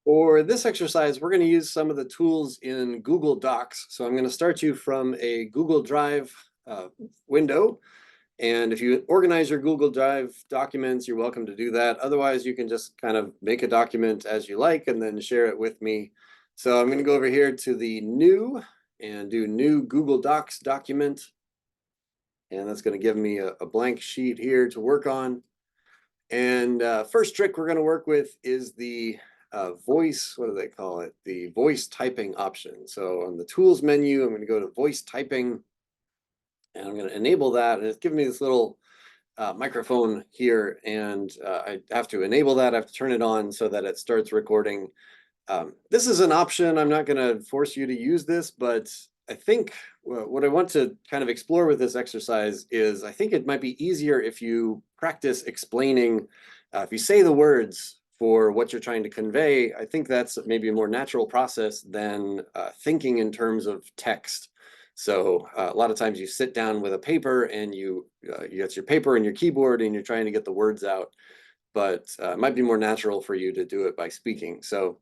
For this exercise, we're going to use some of the tools in Google Docs. So I'm going to start you from a Google Drive window. And if you organize your Google Drive documents, you're welcome to do that. Otherwise, you can just kind of make a document as you like and then share it with me. So I'm going to go over here to the new and do new Google Docs document. And that's going to give me a blank sheet here to work on. And first trick we're going to work with is the voice, what do they call it? The voice typing option. So on the tools menu, I'm going to go to voice typing and I'm going to enable that. And it's giving me this little microphone here. And I have to enable that. I have to turn it on so that it starts recording. This is an option. I'm not going to force you to use this, but I think what I want to kind of explore with this exercise is I think it might be easier if you practice explaining, if you say the words for what you're trying to convey. I think that's maybe a more natural process than thinking in terms of text. So a lot of times you sit down with a paper and you get your paper and your keyboard and you're trying to get the words out, but it might be more natural for you to do it by speaking. So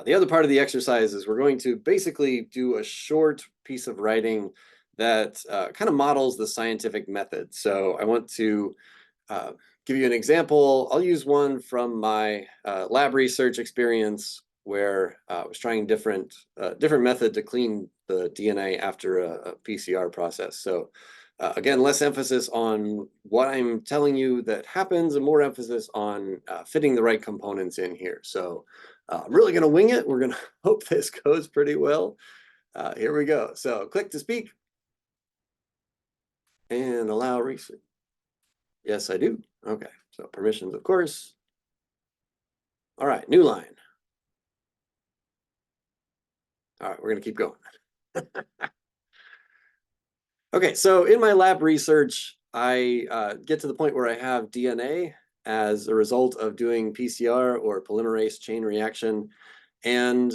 the other part of the exercise is we're going to basically do a short piece of writing that kind of models the scientific method. So I want to give you an example. I'll use one from my lab research experience where I was trying different method to clean the DNA after a PCR process. So again, less emphasis on what I'm telling you that happens and more emphasis on fitting the right components in here. So I'm really going to wing it. We're going to hope this goes pretty well. Here we go. So click to speak and allow research. Yes, I do. Okay, so permissions, of course. All right, new line. All right, we're going to keep going. Okay, so in my lab research, I get to the point where I have DNA as a result of doing PCR or polymerase chain reaction. And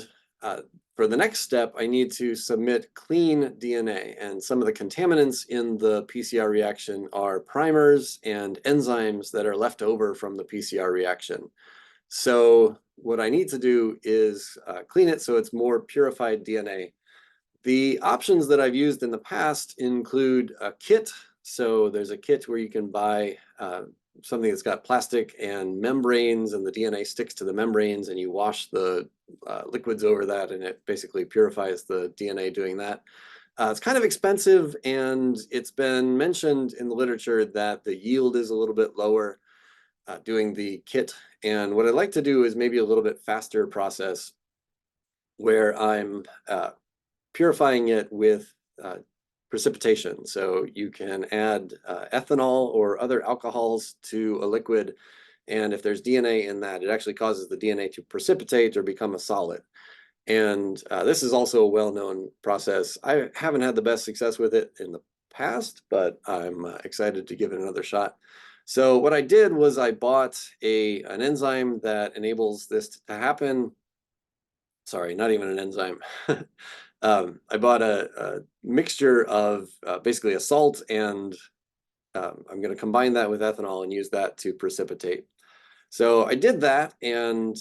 for the next step, I need to submit clean DNA. And some of the contaminants in the PCR reaction are primers and enzymes that are left over from the PCR reaction. So what I need to do is clean it so it's more purified DNA. The options that I've used in the past include a kit. So there's a kit where you can buy something that's got plastic and membranes, and the DNA sticks to the membranes, and you wash the liquids over that, and it basically purifies the DNA doing that. It's kind of expensive, and it's been mentioned in the literature that the yield is a little bit lower doing the kit. And what I'd like to do is maybe a little bit faster process where I'm purifying it with precipitation. So you can add ethanol or other alcohols to a liquid, and if there's DNA in that, it actually causes the DNA to precipitate or become a solid. And this is also a well-known process. I haven't had the best success with it in the past, but I'm excited to give it another shot. So what I did was I bought an enzyme that enables this to happen. Sorry, not even an enzyme. I bought a mixture of basically a salt, and I'm going to combine that with ethanol and use that to precipitate. So I did that and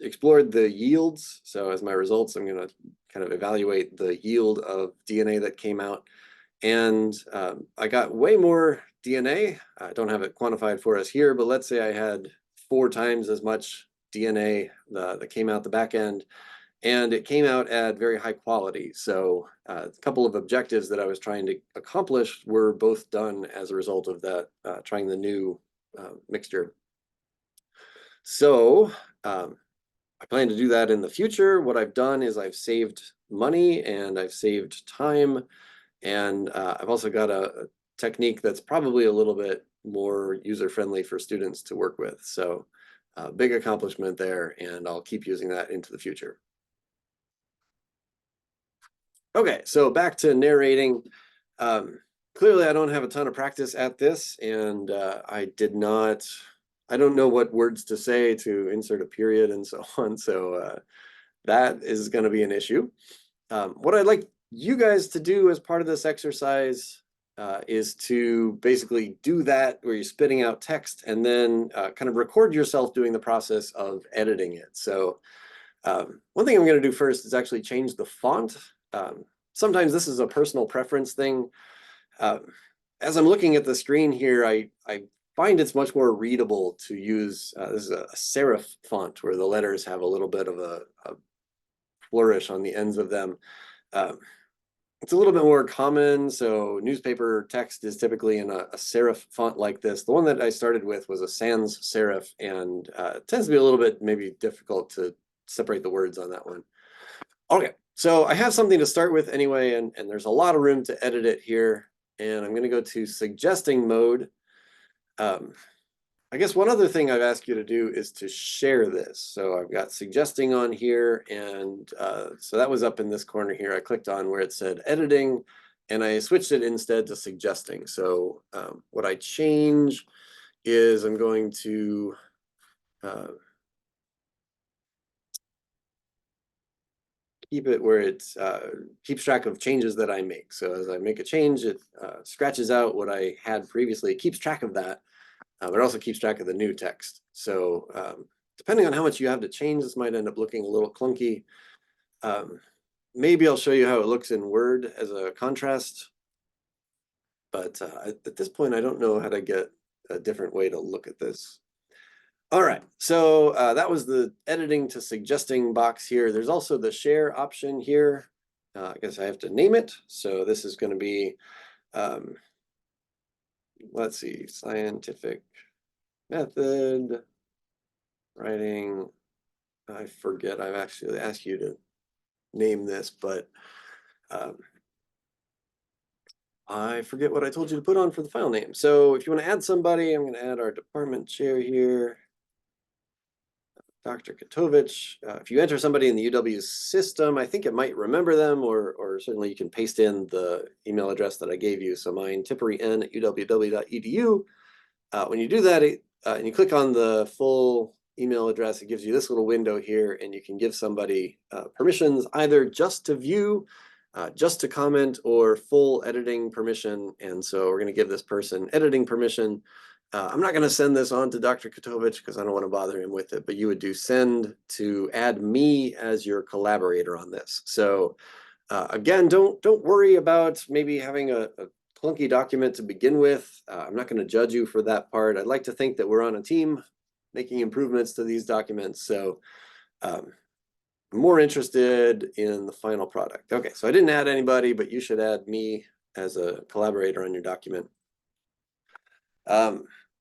explored the yields. So as my results, I'm going to kind of evaluate the yield of DNA that came out. And I got way more DNA. I don't have it quantified for us here, but let's say I had 4 times as much DNA that came out the back end. And it came out at very high quality. So a couple of objectives that I was trying to accomplish were both done as a result of that, trying the new mixture. So I plan to do that in the future. What I've done is I've saved money and I've saved time. And I've also got a technique that's probably a little bit more user-friendly for students to work with. So big accomplishment there, and I'll keep using that into the future. Okay, so back to narrating. Clearly, I don't have a ton of practice at this, and I don't know what words to say to insert a period and so on, so that is going to be an issue. What I'd like you guys to do as part of this exercise is to basically do that where you're spitting out text and then kind of record yourself doing the process of editing it. So one thing I'm going to do first is actually change the font. Sometimes this is a personal preference thing. Uh, as I'm looking at the screen here, I find it's much more readable to use, this is a serif font where the letters have a little bit of a flourish on the ends of them. It's a little bit more common, so newspaper text is typically in a serif font like this. The one that I started with was a sans serif, and it tends to be a little bit maybe difficult to separate the words on that one. Okay, so I have something to start with anyway, and there's a lot of room to edit it here. And I'm going to go to suggesting mode. I guess one other thing I've asked you to do is to share this. So I've got suggesting on here, and so that was up in this corner here. I clicked on where it said editing, and I switched it instead to suggesting. So what I change is I'm going to keep it where it keeps track of changes that I make. So as I make a change, it scratches out what I had previously. It keeps track of that. But it also keeps track of the new text. So depending on how much you have to change, this might end up looking a little clunky. Maybe I'll show you how it looks in Word as a contrast. But at this point, I don't know how to get a different way to look at this. All right, so that was the editing to suggesting box here. There's also the share option here. I guess I have to name it. So this is going to be, let's see, scientific method, writing. I forget, I've actually asked you to name this, but I forget what I told you to put on for the file name. So if you want to add somebody, I'm going to add our department chair here, Dr. Katovich. If you enter somebody in the UW system, I think it might remember them, or certainly you can paste in the email address that I gave you. So mine, tipperyn@uww.edu. When you do that, and you click on the full email address, it gives you this little window here, and you can give somebody permissions either just to view, just to comment, or full editing permission. And so we're going to give this person editing permission. I'm not going to send this on to Dr. Katovich because I don't want to bother him with it, but you would do send to add me as your collaborator on this. So again, don't worry about maybe having a clunky document to begin with. I'm not going to judge you for that part. I'd like to think that we're on a team making improvements to these documents. So I'm more interested in the final product. Okay, so I didn't add anybody, but you should add me as a collaborator on your document.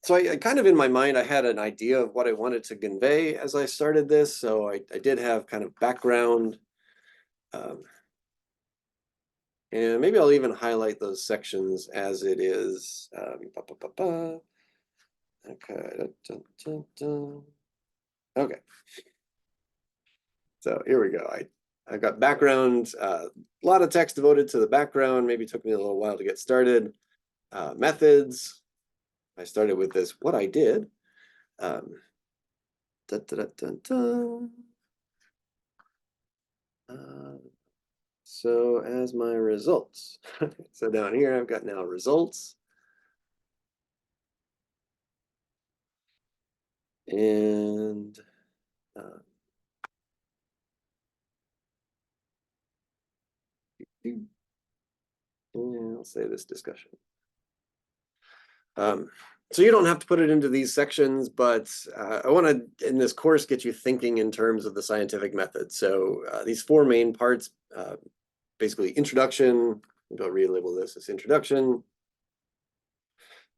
So I kind of in my mind, I had an idea of what I wanted to convey as I started this. So I did have kind of background. And maybe I'll even highlight those sections as it is. Okay. Okay. So here we go. I've got background, a lot of text devoted to the background. Maybe took me a little while to get started. Methods. I started with this, what I did. So as my results. So down here, I've got now results. And I'll say this discussion. So you don't have to put it into these sections, but I want to, in this course, get you thinking in terms of the scientific method. So these four main parts, basically introduction, I'll relabel this as introduction,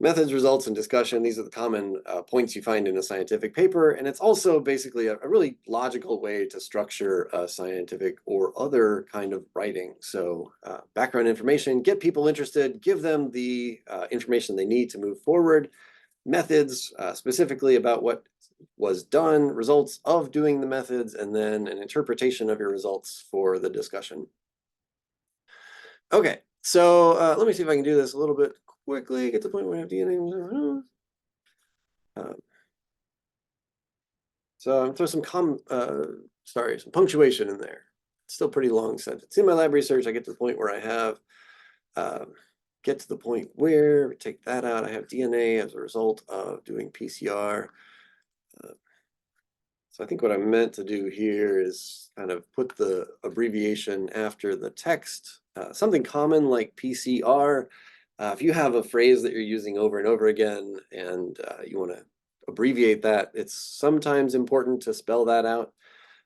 methods, results, and discussion. These are the common points you find in a scientific paper. And it's also basically a really logical way to structure a scientific or other kind of writing. So background information, get people interested, give them the information they need to move forward. Methods, specifically about what was done, results of doing the methods, and then an interpretation of your results for the discussion. Okay, so let me see if I can do this a little bit quickly, get to the point where I have DNA. So I'm throw some some punctuation in there. It's still pretty long sentence. In my lab research, I get to the point where I have get to the point where, take that out, I have DNA as a result of doing PCR. So I think what I meant to do here is kind of put the abbreviation after the text. Something common like PCR. If you have a phrase that you're using over and over again and you want to abbreviate that, it's sometimes important to spell that out.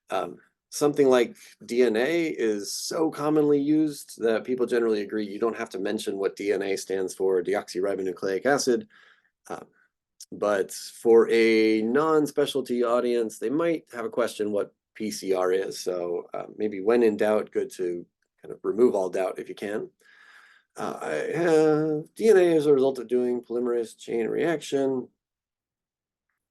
Um, Something like DNA is so commonly used that people generally agree you don't have to mention what DNA stands for, deoxyribonucleic acid. Um, but for a non-specialty audience, they might have a question what PCR is. So maybe when in doubt, good to kind of remove all doubt if you can. I have DNA as a result of doing polymerase chain reaction.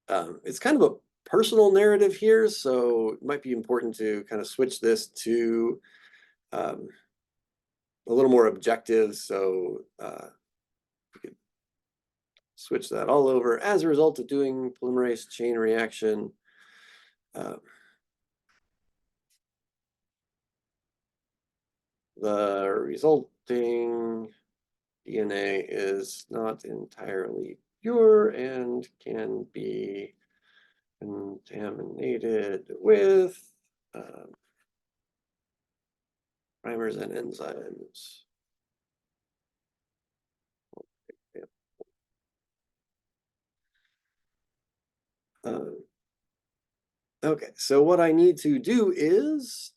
It's kind of a personal narrative here, so it might be important to kind of switch this to um, a little more objective. So we could switch that all over as a result of doing polymerase chain reaction. The resulting DNA is not entirely pure and can be contaminated with primers and enzymes. Okay, so what I need to do is,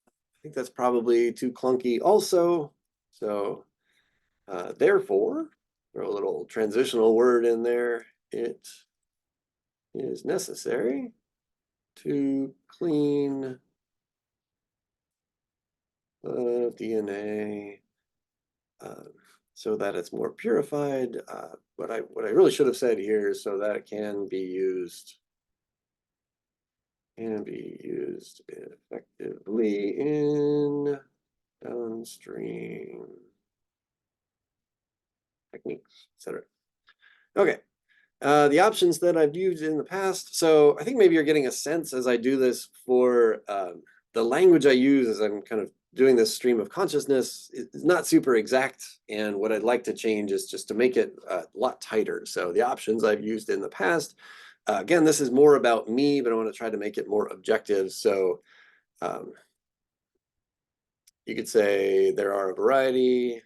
I think that's probably too clunky also. So therefore, throw a little transitional word in there. It is necessary to clean the DNA so that it's more purified. What I really should have said here is so that it can be used effectively in downstream techniques, etc. Okay. The options that I've used in the past. So I think maybe you're getting a sense as I do this for the language I use as I'm kind of doing this stream of consciousness is not super exact. And what I'd like to change is just to make it a lot tighter. So the options I've used in the past, again, this is more about me, but I want to try to make it more objective. So um, you could say there are a variety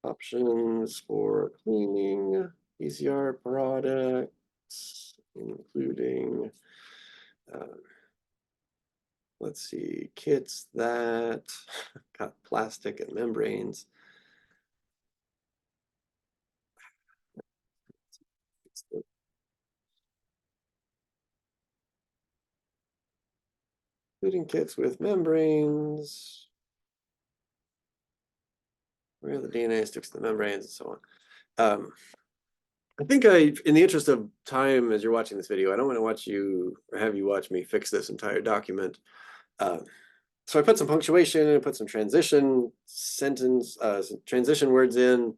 options for cleaning PCR products, including, uh, let's see, kits that got plastic and membranes. Including kits with membranes, where the DNA sticks to the membranes and so on. I think in the interest of time, as you're watching this video, I don't want to watch you or have you watch me fix this entire document. Uh, so I put some punctuation and put some transition transition words in,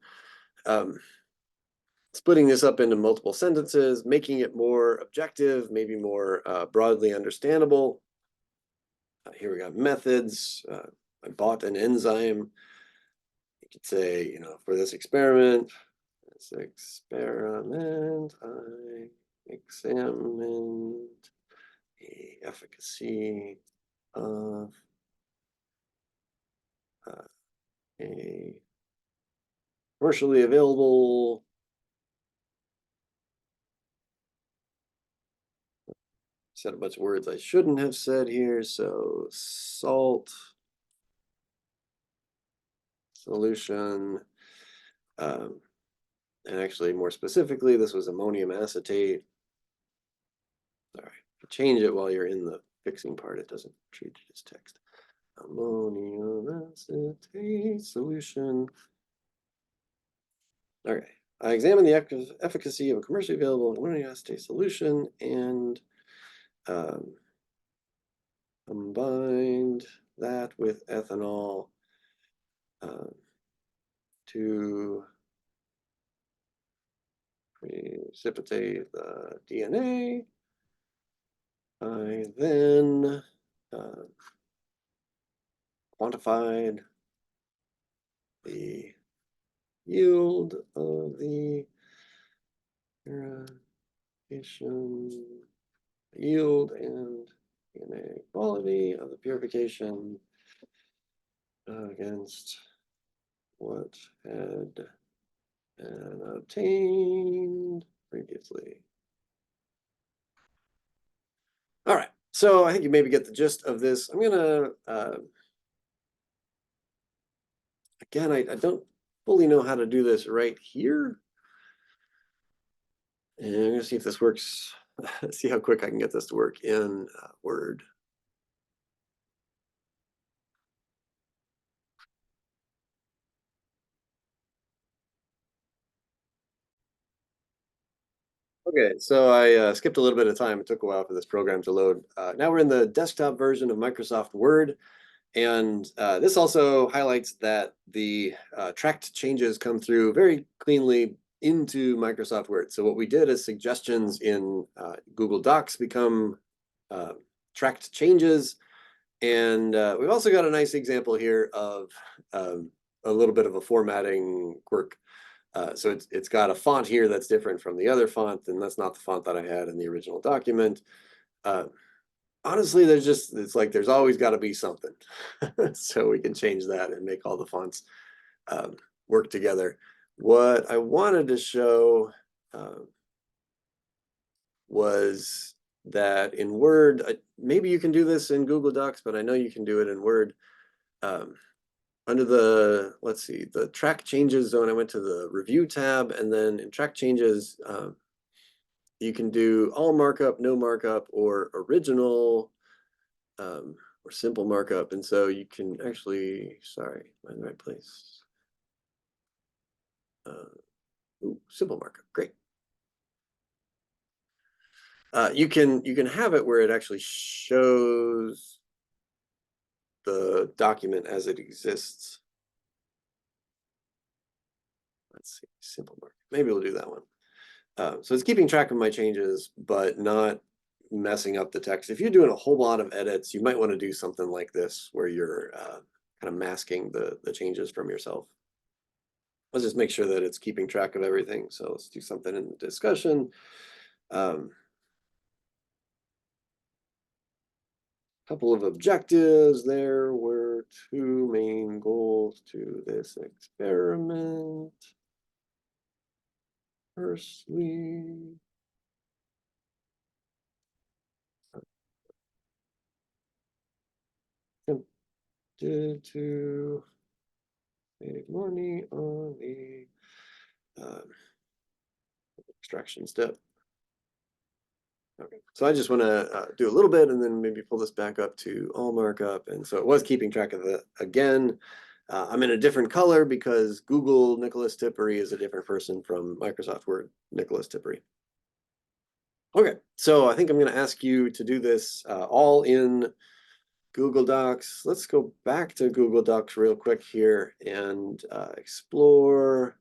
splitting this up into multiple sentences, making it more objective, maybe more broadly understandable. Here we got methods. I bought an enzyme. You could say, for this experiment, I examined the efficacy of a commercially available said a bunch of words I shouldn't have said here. So salt solution, and actually more specifically, this was ammonium acetate. Sorry, change it while you're in the fixing part. It doesn't treat it as text. Ammonium acetate solution. Okay, I examined the efficacy of a commercially available ammonium acetate solution and combined that with ethanol to precipitate the DNA. I then quantified the yield of the purification, yield and inequality of the purification against what had been obtained previously. All right, so I think you maybe get the gist of this. I'm gonna, again, I don't fully know how to do this right here. And I'm gonna see if this works, see how quick I can get this to work in Word. Okay, so I skipped a little bit of time. It took a while for this program to load. Now we're in the desktop version of Microsoft Word. And this also highlights that the tracked changes come through very cleanly into Microsoft Word. So what we did is suggestions in Google Docs become tracked changes. And we've also got a nice example here of a little bit of a formatting quirk. So it's got a font here that's different from the other font, and that's not the font that I had in the original document. Honestly, it's like there's always got to be something. So we can change that and make all the fonts work together. What I wanted to show was that in Word, maybe you can do this in Google Docs, but I know you can do it in Word. Under the, let's see, the track changes zone, I went to the review tab, and then in track changes, you can do all markup, no markup, or original, or simple markup. And so you can actually, sorry, am I in the right place? Ooh, simple markup, great. You can have it where it actually shows the document as it exists. Let's see, simple markup. Maybe we'll do that one. So it's keeping track of my changes, but not messing up the text. If you're doing a whole lot of edits, you might want to do something like this where you're kind of masking the changes from yourself. Let's just make sure that it's keeping track of everything. So let's do something in the discussion. Couple of objectives. There were two main goals to this experiment. Firstly, attempted to save money on the extraction step. Okay, so I just want to do a little bit and then maybe pull this back up to all markup. And so it was keeping track of it again. I'm in a different color because Google Nicholas Tippery is a different person from Microsoft Word Nicholas Tippery. Okay, so I think I'm going to ask you to do this all in Google Docs. Let's go back to Google Docs real quick here and explore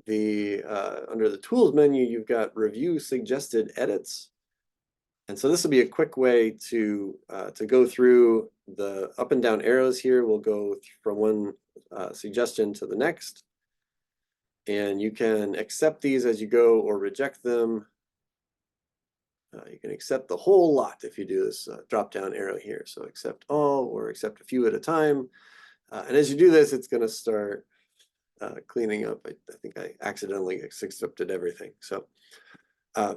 the under the Tools menu. You've got Review Suggested Edits. And so this will be a quick way to go through the up and down arrows here. We'll go from one suggestion to the next. And you can accept these as you go or reject them. You can accept the whole lot if you do this drop-down arrow here. So accept all or accept a few at a time. And as you do this, it's going to start cleaning up. I think I accidentally accepted everything. So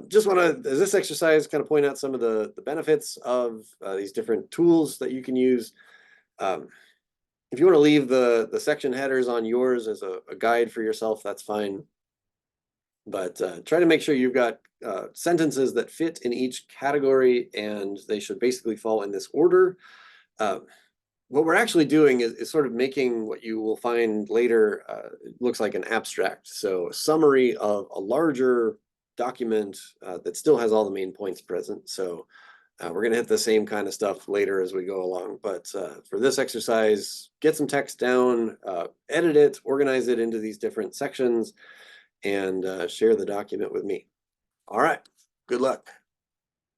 just want to, as this exercise, kind of point out some of the benefits of these different tools that you can use. If you want to leave the section headers on yours as a guide for yourself, that's fine. But try to make sure you've got sentences that fit in each category, and they should basically fall in this order. What we're actually doing is sort of making what you will find later looks like an abstract. So a summary of a larger document that still has all the main points present. So we're going to hit the same kind of stuff later as we go along. But for this exercise, get some text down, edit it, organize it into these different sections, and share the document with me. All right, good luck.